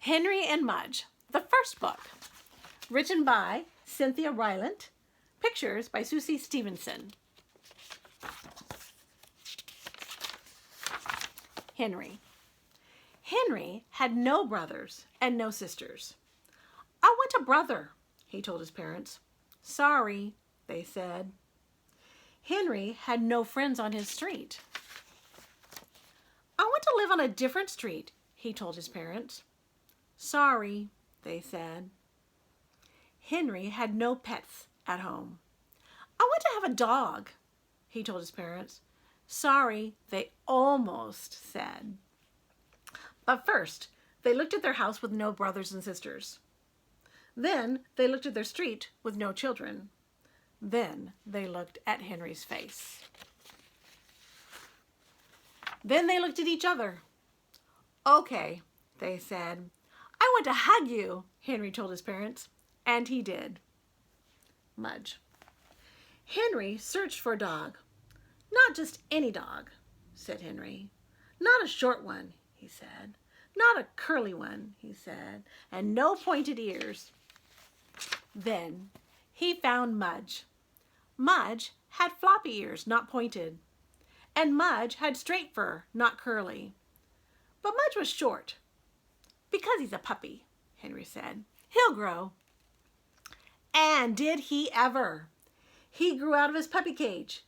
Henry and Mudge, the first book, written by Cynthia Rylant, pictures by Sucie Stevenson. Henry. Henry had no brothers and no sisters. "I want a brother," he told his parents. "Sorry," they said. Henry had no friends on his street. "I want to live on a different street," he told his parents. "Sorry," they said. Henry had no pets at home. "I want to have a dog," he told his parents. "Sorry," they almost said. But first, they looked at their house with no brothers and sisters. Then they looked at their street with no children. Then they looked at Henry's face. Then they looked at each other. "Okay," they said. "I want to hug you," Henry told his parents, and he did. Mudge. Henry searched for a dog. "Not just any dog," said Henry. "Not a short one," he said. "Not a curly one," he said, "and no pointed ears." Then he found Mudge. Mudge had floppy ears, not pointed, and Mudge had straight fur, not curly. But Mudge was short. "Because he's a puppy," Henry said. "He'll grow." And did he ever! He grew out of his puppy cage.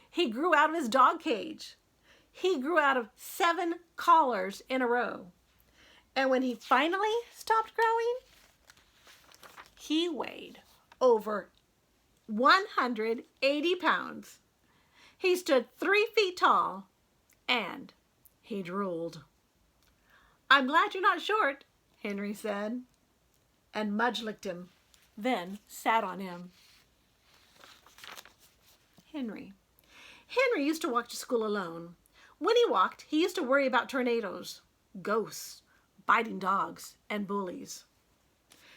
He grew out of his dog cage. He grew out of 7 collars in a row. And when he finally stopped growing, he weighed over 180 pounds. He stood 3 feet tall, and he drooled. "I'm glad you're not short," Henry said. And Mudge licked him, then sat on him. Henry. Henry used to walk to school alone. When he walked, he used to worry about tornadoes, ghosts, biting dogs, and bullies.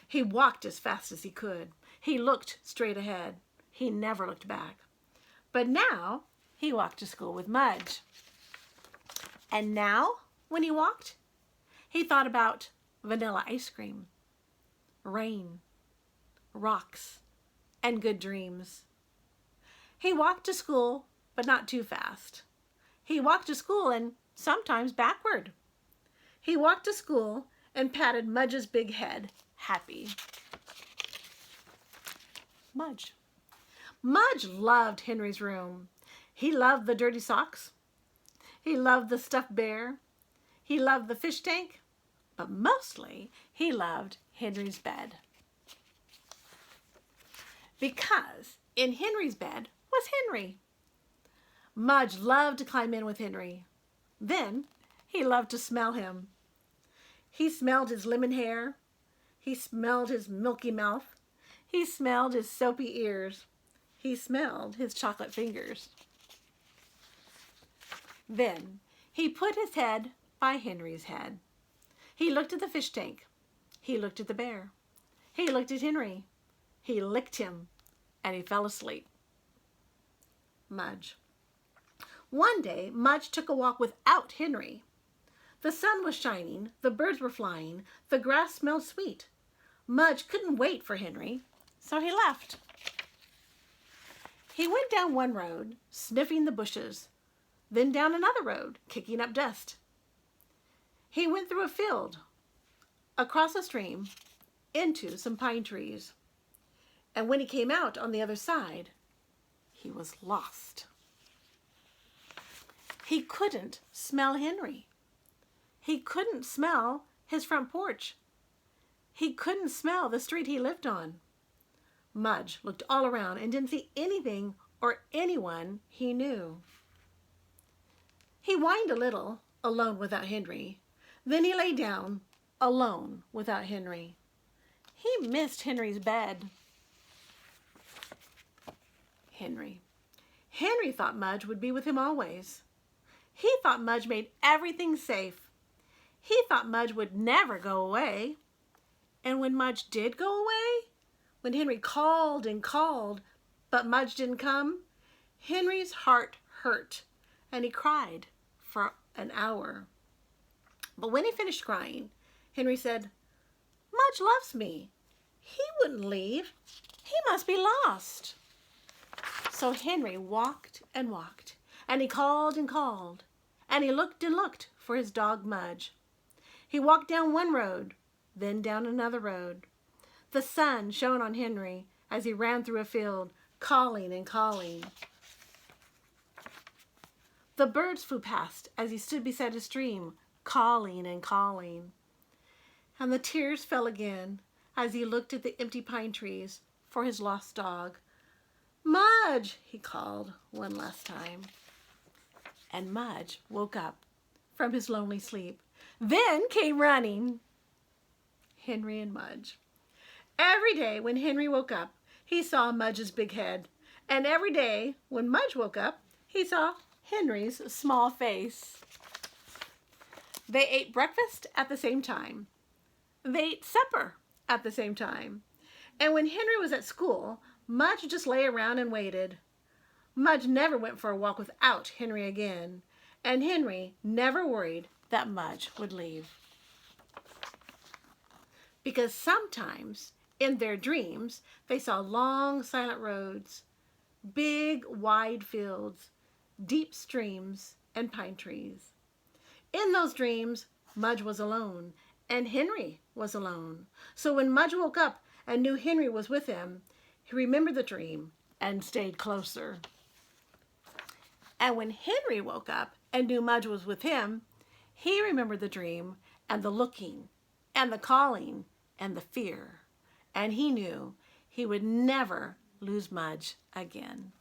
He walked as fast as he could. He looked straight ahead. He never looked back. But now he walked to school with Mudge. And now, when he walked, he thought about vanilla ice cream, rain, rocks, and good dreams. He walked to school, but not too fast. He walked to school and sometimes backward. He walked to school and patted Mudge's big head, happy. Mudge. Mudge loved Henry's room. He loved the dirty socks. He loved the stuffed bear. He loved the fish tank. But mostly, he loved Henry's bed. Because in Henry's bed was Henry. Mudge loved to climb in with Henry. Then he loved to smell him. He smelled his lemon hair. He smelled his milky mouth. He smelled his soapy ears. He smelled his chocolate fingers. Then he put his head by Henry's head. He looked at the fish tank. He looked at the bear. He looked at Henry. He licked him, and he fell asleep. Mudge. One day, Mudge took a walk without Henry. The sun was shining, the birds were flying, the grass smelled sweet. Mudge couldn't wait for Henry, so he left. He went down one road, sniffing the bushes, then down another road, kicking up dust. He went through a field, across a stream, into some pine trees. And when he came out on the other side, he was lost. He couldn't smell Henry. He couldn't smell his front porch. He couldn't smell the street he lived on. Mudge looked all around and didn't see anything or anyone he knew. He whined a little, alone without Henry. Then he lay down, alone without Henry. He missed Henry's bed. Henry. Henry thought Mudge would be with him always. He thought Mudge made everything safe. He thought Mudge would never go away. And when Mudge did go away, when Henry called and called, but Mudge didn't come, Henry's heart hurt, and he cried for an hour. But when he finished crying, Henry said, "Mudge loves me. He wouldn't leave. He must be lost." So Henry walked and walked, and he called and called, and he looked and looked for his dog Mudge. He walked down one road, then down another road. The sun shone on Henry as he ran through a field, calling and calling. The birds flew past as he stood beside a stream, calling and calling. And the tears fell again as he looked at the empty pine trees for his lost dog. "Mudge," he called one last time. And Mudge woke up from his lonely sleep. Then came running. Henry and Mudge. Every day when Henry woke up, he saw Mudge's big head. And every day when Mudge woke up, he saw Henry's small face. They ate breakfast at the same time. They ate supper at the same time. And when Henry was at school, Mudge just lay around and waited. Mudge never went for a walk without Henry again, and Henry never worried that Mudge would leave. Because sometimes, in their dreams, they saw long, silent roads, big, wide fields, deep streams, and pine trees. In those dreams, Mudge was alone, and Henry was alone. So when Mudge woke up and knew Henry was with him, he remembered the dream and stayed closer. And when Henry woke up and knew Mudge was with him, he remembered the dream and the looking and the calling and the fear. And he knew he would never lose Mudge again.